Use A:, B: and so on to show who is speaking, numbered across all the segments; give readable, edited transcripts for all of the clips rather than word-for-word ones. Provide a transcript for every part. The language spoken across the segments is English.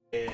A: Hey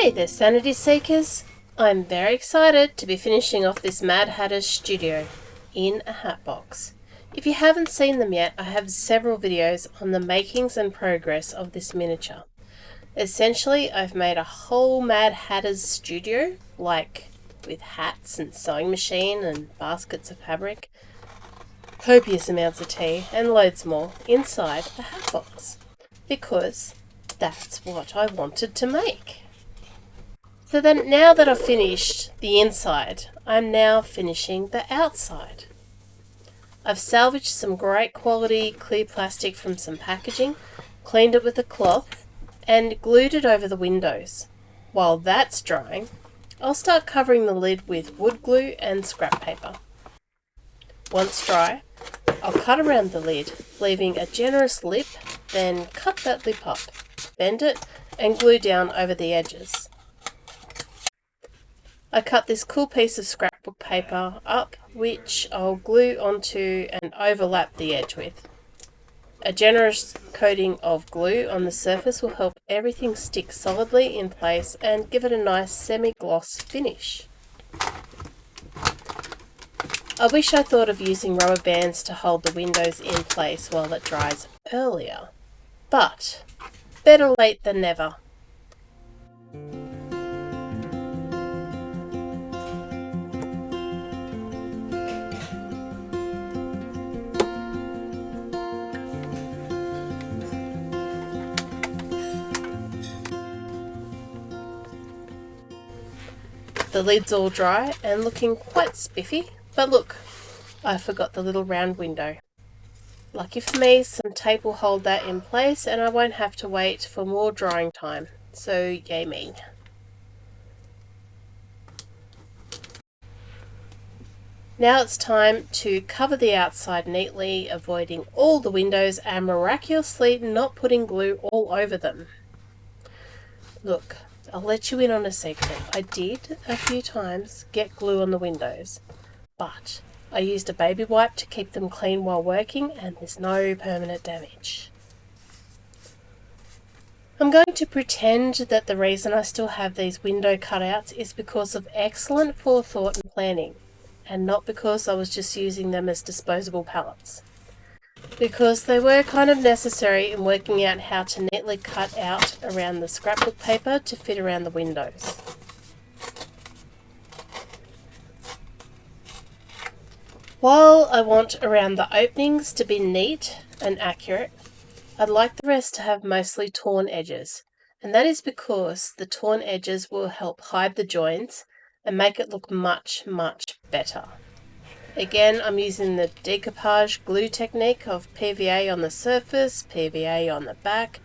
A: there, Sanity Seekers! I'm very excited to be finishing off this Mad Hatter's studio in a hat box. If you haven't seen them yet, I have several videos on the makings and progress of this miniature. Essentially, I've made a whole Mad Hatter's studio, like with hats and sewing machine and baskets of fabric, copious amounts of tea and loads more inside a hat box, because that's what I wanted to make. So then, now that I've finished the inside, I'm now finishing the outside. I've salvaged some great quality clear plastic from some packaging, cleaned it with a cloth, and glued it over the windows. While that's drying, I'll start covering the lid with wood glue and scrap paper. Once dry, I'll cut around the lid, leaving a generous lip, then cut that lip up, bend it, and glue down over the edges. I cut this cool piece of scrapbook paper up, which I'll glue onto and overlap the edge with. A generous coating of glue on the surface will help everything stick solidly in place and give it a nice semi-gloss finish. I wish I thought of using rubber bands to hold the windows in place while it dries earlier, but better late than never. The lid's all dry and looking quite spiffy, but look, I forgot the little round window. Lucky for me, some tape will hold that in place and I won't have to wait for more drying time, so yay me. Now it's time to cover the outside neatly, avoiding all the windows and miraculously not putting glue all over them. Look, I'll let you in on a secret. I did, a few times, get glue on the windows, but I used a baby wipe to keep them clean while working and there's no permanent damage. I'm going to pretend that the reason I still have these window cutouts is because of excellent forethought and planning, and not because I was just using them as disposable pallets. Because they were kind of necessary in working out how to neatly cut out around the scrapbook paper to fit around the windows. While I want around the openings to be neat and accurate, I'd like the rest to have mostly torn edges, and that is because the torn edges will help hide the joins and make it look much, much better. Again, I'm using the decoupage glue technique of PVA on the surface, PVA on the back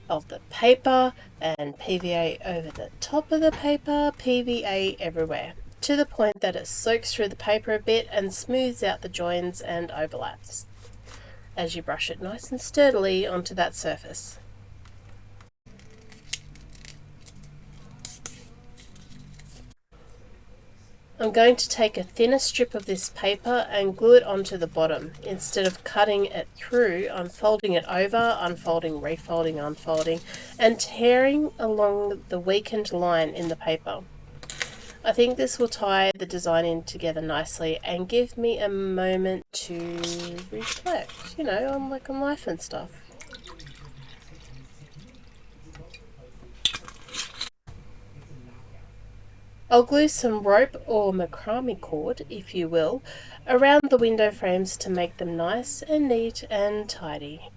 A: of the paper, and PVA over the top of the paper, PVA everywhere, to the point that it soaks through the paper a bit and smooths out the joins and overlaps as you brush it nice and sturdily onto that surface. I'm going to take a thinner strip of this paper and glue it onto the bottom. Instead of cutting it through, I'm folding it over, unfolding, refolding, unfolding, and tearing along the weakened line in the paper. I think this will tie the design in together nicely and give me a moment to reflect, on life and stuff. I'll glue some rope or macrame cord, if you will, around the window frames to make them nice and neat and tidy.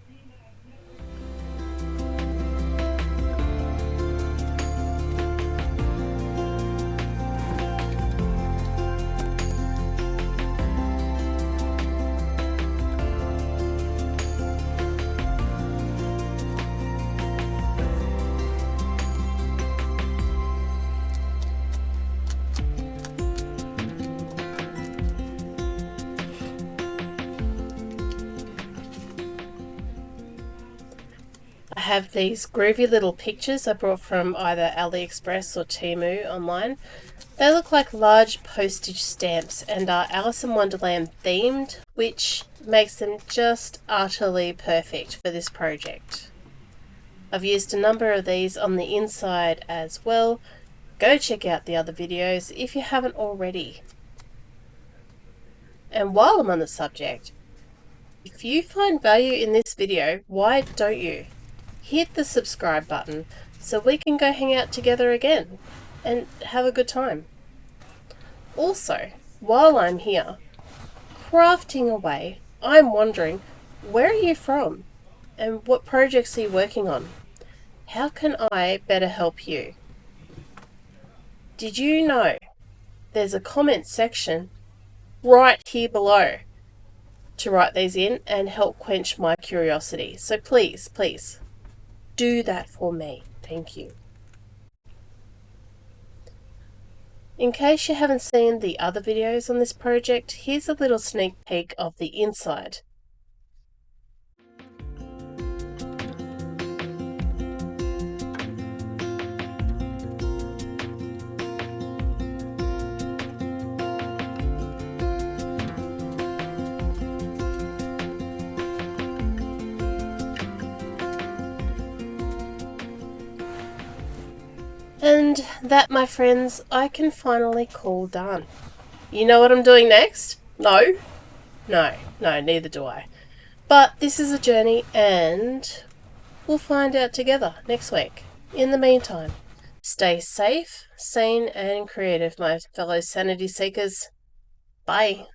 A: I have these groovy little pictures I brought from either AliExpress or Temu online. They look like large postage stamps and are Alice in Wonderland themed, which makes them just utterly perfect for this project. I've used a number of these on the inside as well. Go check out the other videos if you haven't already. And while I'm on the subject, if you find value in this video, why don't you? Hit the subscribe button so we can go hang out together again and have a good time. Also, while I'm here, crafting away, I'm wondering, where are you from? And what projects are you working on? How can I better help you? Did you know there's a comment section right here below to write these in and help quench my curiosity? So please do that for me. Thank you. In case you haven't seen the other videos on this project, here's a little sneak peek of the inside. And that, my friends, I can finally call done. You know what I'm doing next? No, neither do I. But this is a journey and we'll find out together next week. In the meantime, stay safe, sane and creative, my fellow sanity seekers. Bye.